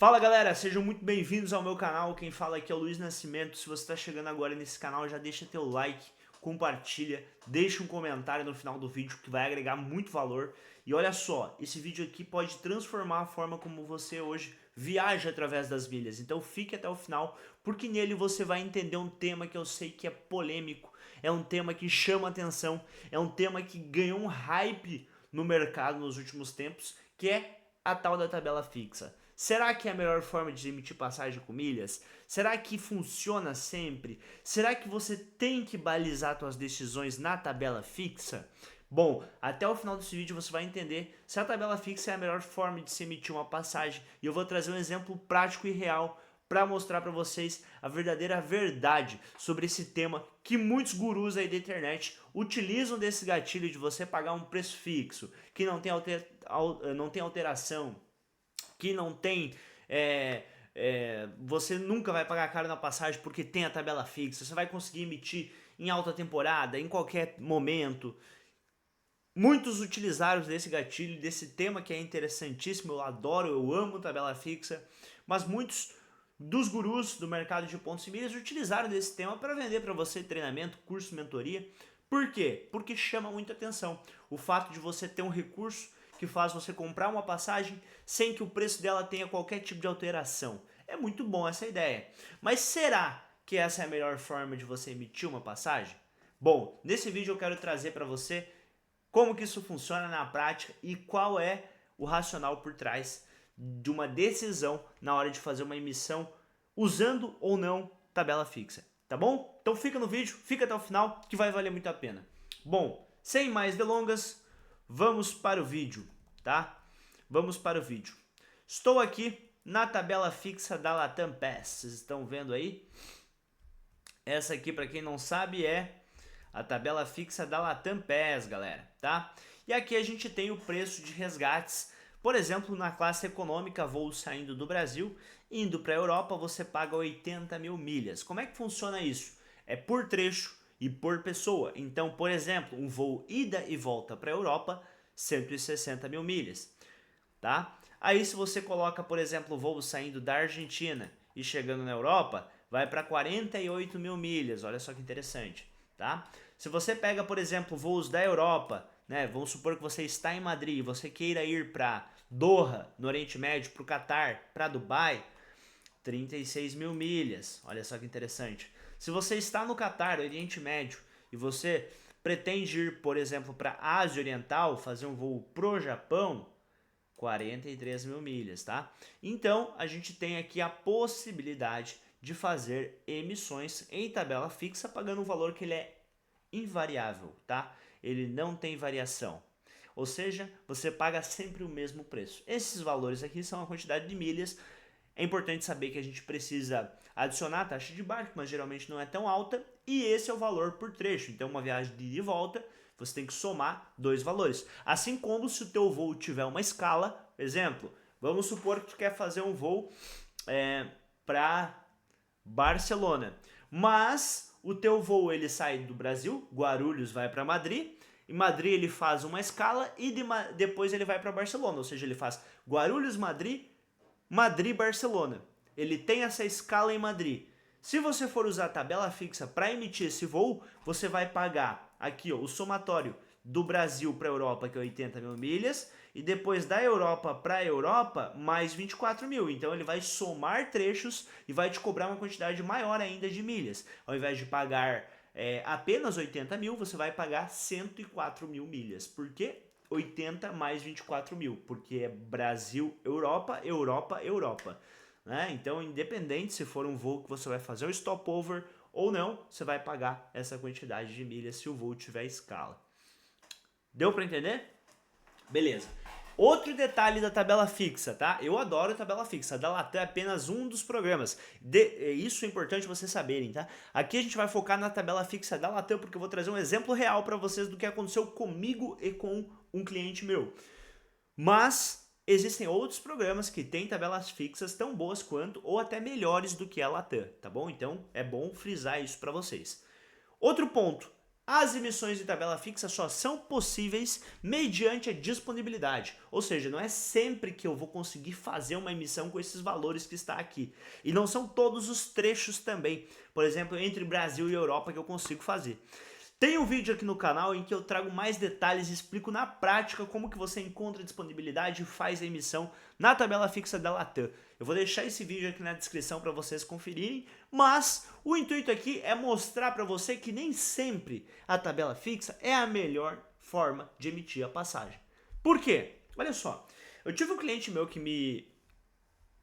Fala galera, sejam muito bem-vindos ao meu canal, quem fala aqui é o Luiz Nascimento. Se você está chegando agora nesse canal, já deixa teu like, compartilha, deixa um comentário no final do vídeo que vai agregar muito valor. E olha só, esse vídeo aqui pode transformar a forma como você hoje viaja através das milhas. Então fique até o final, porque nele você vai entender um tema que eu sei que é polêmico, é um tema que chama atenção, é um tema que ganhou um hype no mercado nos últimos tempos, que é a tal da tabela fixa. Será que é a melhor forma de emitir passagem com milhas? Será que funciona sempre? Será que você tem que balizar suas decisões na tabela fixa? Bom, até o final desse vídeo você vai entender se a tabela fixa é a melhor forma de se emitir uma passagem e eu vou trazer um exemplo prático e real para mostrar para vocês a verdadeira verdade sobre esse tema que muitos gurus aí da internet utilizam desse gatilho de você pagar um preço fixo, que não tem alteração, que não tem... você nunca vai pagar caro na passagem porque tem a tabela fixa, você vai conseguir emitir em alta temporada, em qualquer momento. Muitos utilizaram desse gatilho, desse tema que é interessantíssimo, eu adoro, eu amo tabela fixa, mas muitos dos gurus do mercado de pontos e milhas utilizaram desse tema para vender para você treinamento, curso, mentoria. Por quê? Porque chama muita atenção o fato de você ter um recurso que faz você comprar uma passagem sem que o preço dela tenha qualquer tipo de alteração. É muito bom essa ideia. Mas será que essa é a melhor forma de você emitir uma passagem? Bom, nesse vídeo eu quero trazer para você como que isso funciona na prática e qual é o racional por trás de uma decisão na hora de fazer uma emissão usando ou não tabela fixa, tá bom? Então fica no vídeo, fica até o final que vai valer muito a pena. Bom, sem mais delongas, vamos para o vídeo, tá? Vamos para o vídeo. Estou aqui na tabela fixa da Latam Pass, vocês estão vendo aí? Essa aqui, para quem não sabe, é a tabela fixa da Latam Pass, galera, tá? E aqui a gente tem o preço de resgates. Por exemplo, na classe econômica, voo saindo do Brasil, indo para a Europa, você paga 80 mil milhas. Como é que funciona isso? É por trecho e por pessoa. Então, por exemplo, um voo ida e volta para a Europa, 160 mil milhas, tá? Aí se você coloca, por exemplo, o voo saindo da Argentina e chegando na Europa, vai para 48 mil milhas, olha só que interessante, tá? Se você pega, por exemplo, voos da Europa, né, vamos supor que você está em Madrid e você queira ir para Doha, no Oriente Médio, para o Catar, para Dubai, 36 mil milhas, olha só que interessante. Se você está no Catar, no Oriente Médio, e você pretende ir, por exemplo, para a Ásia Oriental, fazer um voo pro Japão, 43 mil milhas, tá? Então, a gente tem aqui a possibilidade de fazer emissões em tabela fixa, pagando um valor que ele é invariável, tá? Ele não tem variação. Ou seja, você paga sempre o mesmo preço. Esses valores aqui são a quantidade de milhas. É importante saber que a gente precisa adicionar a taxa de embarque, mas geralmente não é tão alta, e esse é o valor por trecho. Então, uma viagem de ida e volta, você tem que somar dois valores. Assim como se o teu voo tiver uma escala, exemplo, vamos supor que tu quer fazer um voo para Barcelona, mas o teu voo ele sai do Brasil, Guarulhos vai para Madrid, em Madrid ele faz uma escala e depois ele vai para Barcelona, ou seja, ele faz Guarulhos, Madrid, Madrid-Barcelona. Ele tem essa escala em Madrid. Se você for usar a tabela fixa para emitir esse voo, você vai pagar aqui ó, o somatório do Brasil para a Europa, que é 80 mil milhas, e depois da Europa para a Europa, mais 24 mil. Então ele vai somar trechos e vai te cobrar uma quantidade maior ainda de milhas. Ao invés de pagar apenas 80 mil, você vai pagar 104 mil milhas. Por quê? 80 mais 24 mil, porque é Brasil, Europa, Europa, Europa. Né? Então, independente se for um voo que você vai fazer um stopover ou não, você vai pagar essa quantidade de milhas se o voo tiver escala. Deu para entender? Beleza. Outro detalhe da tabela fixa, tá? Eu adoro a tabela fixa, a da Latam é apenas um dos programas. Isso é importante vocês saberem, tá? Aqui a gente vai focar na tabela fixa da Latam porque eu vou trazer um exemplo real para vocês do que aconteceu comigo e com um cliente meu. Mas existem outros programas que têm tabelas fixas tão boas quanto ou até melhores do que a Latam, tá bom? Então é bom frisar isso para vocês. Outro ponto, As emissões de tabela fixa só são possíveis mediante a disponibilidade, ou seja, não é sempre que eu vou conseguir fazer uma emissão com esses valores que está aqui. E não são todos os trechos também, por exemplo, entre Brasil e Europa que eu consigo fazer. Tem um vídeo aqui no canal em que eu trago mais detalhes e explico na prática como que você encontra disponibilidade e faz a emissão na tabela fixa da Latam. Eu vou deixar esse vídeo aqui na descrição para vocês conferirem, mas o intuito aqui é mostrar para você que nem sempre a tabela fixa é a melhor forma de emitir a passagem. Por quê? Olha só, eu tive um cliente meu que me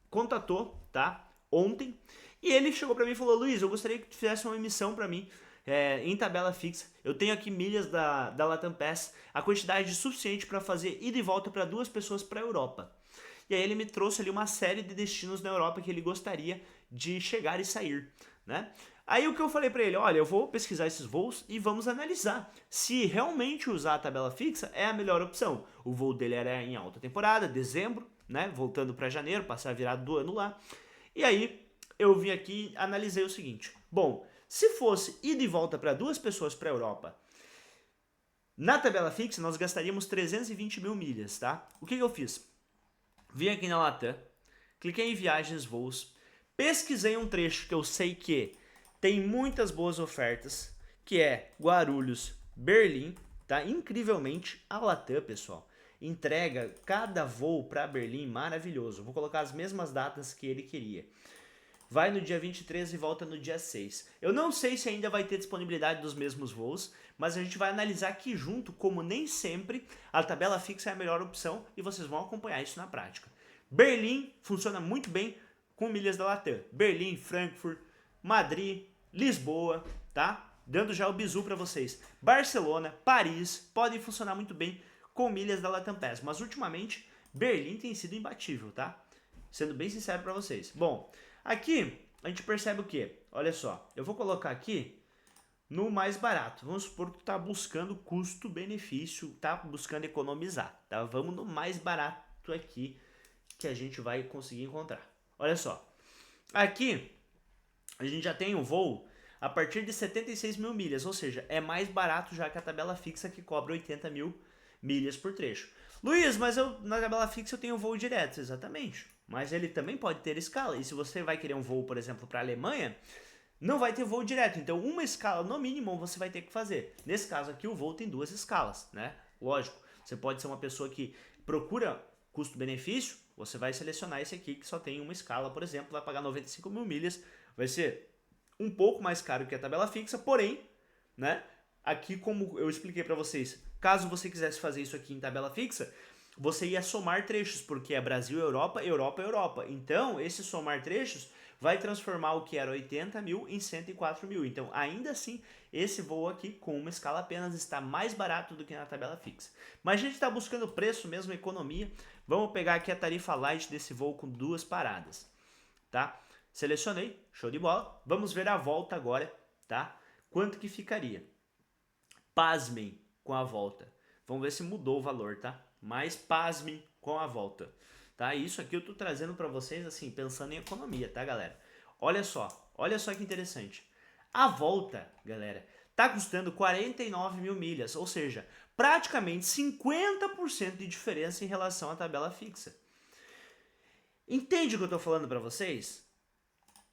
contatou, tá, ontem, e ele chegou para mim e falou: Luiz, eu gostaria que tu fizesse uma emissão para mim em tabela fixa. Eu tenho aqui milhas da Latam Pass, a quantidade suficiente para fazer ida e volta para 2 pessoas para a Europa. E aí ele me trouxe ali uma série de destinos na Europa que ele gostaria de chegar e sair, né? Aí o que eu falei para ele: olha, eu vou pesquisar esses voos e vamos analisar se realmente usar a tabela fixa é a melhor opção. O voo dele era em alta temporada, dezembro, né? Voltando para janeiro, passar a virada do ano lá. E aí eu vim aqui e analisei o seguinte: bom, se fosse ida e volta para 2 pessoas para a Europa, na tabela fixa nós gastaríamos 320 mil milhas, tá? O que eu fiz? Vim aqui na Latam, cliquei em viagens, voos, pesquisei um trecho que eu sei que tem muitas boas ofertas, que é Guarulhos, Berlim, tá? Incrivelmente, a Latam, pessoal, entrega cada voo para Berlim maravilhoso. Vou colocar as mesmas datas que ele queria. Vai no dia 23 e volta no dia 6. Eu não sei se ainda vai ter disponibilidade dos mesmos voos, mas a gente vai analisar aqui junto como nem sempre a tabela fixa é a melhor opção e vocês vão acompanhar isso na prática. Berlim funciona muito bem com milhas da Latam. Berlim, Frankfurt, Madrid, Lisboa, tá? Dando já o bizu para vocês. Barcelona, Paris podem funcionar muito bem com milhas da Latam Pass, mas ultimamente Berlim tem sido imbatível, tá? Sendo bem sincero para vocês. Bom, aqui a gente percebe o quê? Olha só, eu vou colocar aqui no mais barato. Vamos supor que tu tá buscando custo-benefício, tá buscando economizar, tá? Vamos no mais barato aqui que a gente vai conseguir encontrar. Olha só, aqui a gente já tem um voo a partir de 76 mil milhas, ou seja, é mais barato já que a tabela fixa que cobra 80 mil milhas por trecho. Luiz, mas na tabela fixa eu tenho voo direto, exatamente. Mas ele também pode ter escala. E se você vai querer um voo, por exemplo, para a Alemanha, não vai ter voo direto. Então, uma escala no mínimo você vai ter que fazer. Nesse caso aqui, o voo tem 2 escalas, né? Lógico, você pode ser uma pessoa que procura custo-benefício, você vai selecionar esse aqui que só tem uma escala, por exemplo, vai pagar 95 mil milhas, vai ser um pouco mais caro que a tabela fixa, porém, né? Aqui, como eu expliquei para vocês, caso você quisesse fazer isso aqui em tabela fixa, você ia somar trechos, porque é Brasil, Europa, Europa, Europa. Então, esse somar trechos vai transformar o que era 80 mil em 104 mil. Então, ainda assim, esse voo aqui, com uma escala apenas, está mais barato do que na tabela fixa. Mas a gente está buscando preço mesmo, economia. Vamos pegar aqui a tarifa light desse voo com 2 paradas, tá? Selecionei, show de bola. Vamos ver a volta agora, tá? Quanto que ficaria? Pasmem com a volta. Vamos ver se mudou o valor, tá? Mas pasmem com a volta, tá? Isso aqui eu tô trazendo para vocês assim, pensando em economia, tá, galera? Olha só que interessante. A volta, galera, tá custando 49 mil milhas, ou seja, praticamente 50% de diferença em relação à tabela fixa. Entende o que eu tô falando para vocês?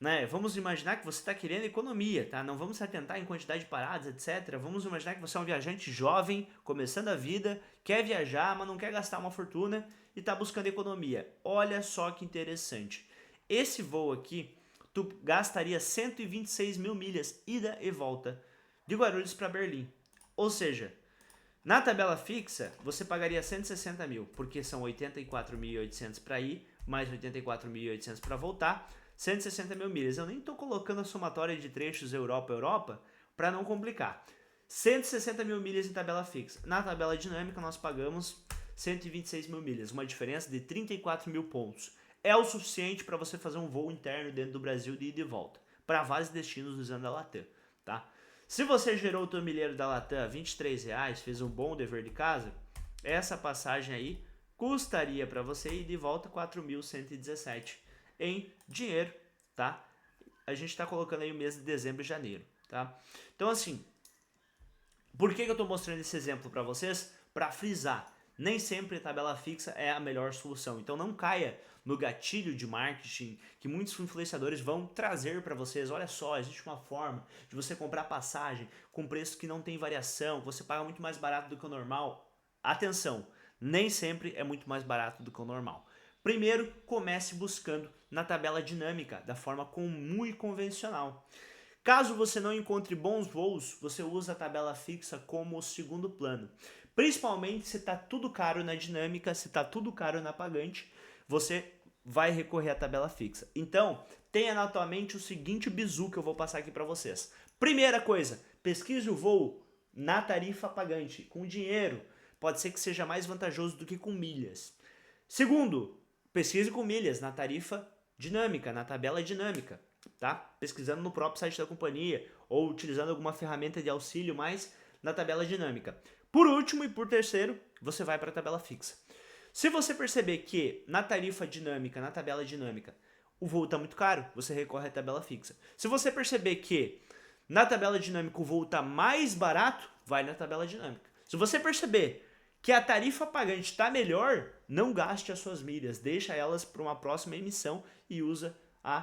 Né? Vamos imaginar que você está querendo economia, tá? Não vamos se atentar em quantidade de paradas, etc. Vamos imaginar que você é um viajante jovem, começando a vida, quer viajar, mas não quer gastar uma fortuna e está buscando economia. Olha só que interessante. Esse voo aqui, tu gastaria 126 mil milhas, ida e volta, de Guarulhos para Berlim. Ou seja, na tabela fixa, você pagaria 160 mil, porque são 84.800 para ir, mais 84.800 para voltar, 160 mil milhas. Eu nem estou colocando a somatória de trechos Europa-Europa para não complicar. 160 mil milhas em tabela fixa. Na tabela dinâmica nós pagamos 126 mil milhas, uma diferença de 34 mil pontos. É o suficiente para você fazer um voo interno dentro do Brasil de ida e volta, para vários destinos usando a Latam, tá? Se você gerou o teu milheiro da Latam a R$23, fez um bom dever de casa, essa passagem aí custaria para você ir de volta 4.117 em dinheiro, tá? A gente está colocando aí o mês de dezembro e janeiro, tá? Então, assim, Por que eu estou mostrando esse exemplo para vocês? Para frisar, nem sempre a tabela fixa é a melhor solução. Então não caia no gatilho de marketing que muitos influenciadores vão trazer para vocês. Olha só, existe uma forma de você comprar passagem com preço que não tem variação, você paga muito mais barato do que o normal. Atenção, nem sempre é muito mais barato do que o normal. Primeiro, comece buscando na tabela dinâmica, da forma comum e convencional. Caso você não encontre bons voos, você usa a tabela fixa como segundo plano. Principalmente se está tudo caro na dinâmica, se está tudo caro na pagante, você vai recorrer à tabela fixa. Então, tenha na tua mente o seguinte bizu que eu vou passar aqui para vocês. Primeira coisa, pesquise o voo na tarifa pagante, com dinheiro. Pode ser que seja mais vantajoso do que com milhas. Segundo, pesquise com milhas na tarifa dinâmica, na tabela dinâmica, tá? Pesquisando no próprio site da companhia ou utilizando alguma ferramenta de auxílio, mas na tabela dinâmica. Por último e por terceiro, você vai para a tabela fixa. Se você perceber que na tarifa dinâmica, na tabela dinâmica, o voo está muito caro, você recorre à tabela fixa. Se você perceber que na tabela dinâmica o voo está mais barato, vai na tabela dinâmica. Se você perceber que a tarifa pagante está melhor, não gaste as suas milhas, deixa elas para uma próxima emissão e usa a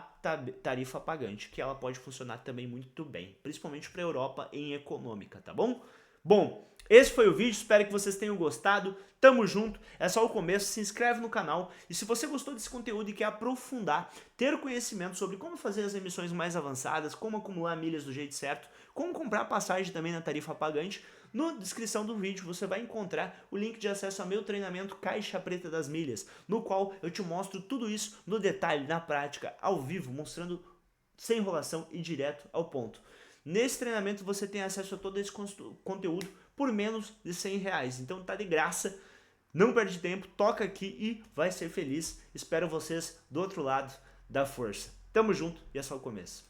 tarifa pagante, que ela pode funcionar também muito bem, principalmente para a Europa em econômica, tá bom? Bom, esse foi o vídeo, espero que vocês tenham gostado, tamo junto, é só o começo, se inscreve no canal e se você gostou desse conteúdo e quer aprofundar, ter conhecimento sobre como fazer as emissões mais avançadas, como acumular milhas do jeito certo, como comprar passagem também na tarifa pagante, na descrição do vídeo você vai encontrar o link de acesso ao meu treinamento Caixa Preta das Milhas, no qual eu te mostro tudo isso no detalhe, na prática, ao vivo, mostrando sem enrolação e direto ao ponto. Nesse treinamento você tem acesso a todo esse conteúdo por menos de R$100, então tá de graça, não perde tempo, toca aqui e vai ser feliz. Espero vocês do outro lado da força. Tamo junto e é só o começo.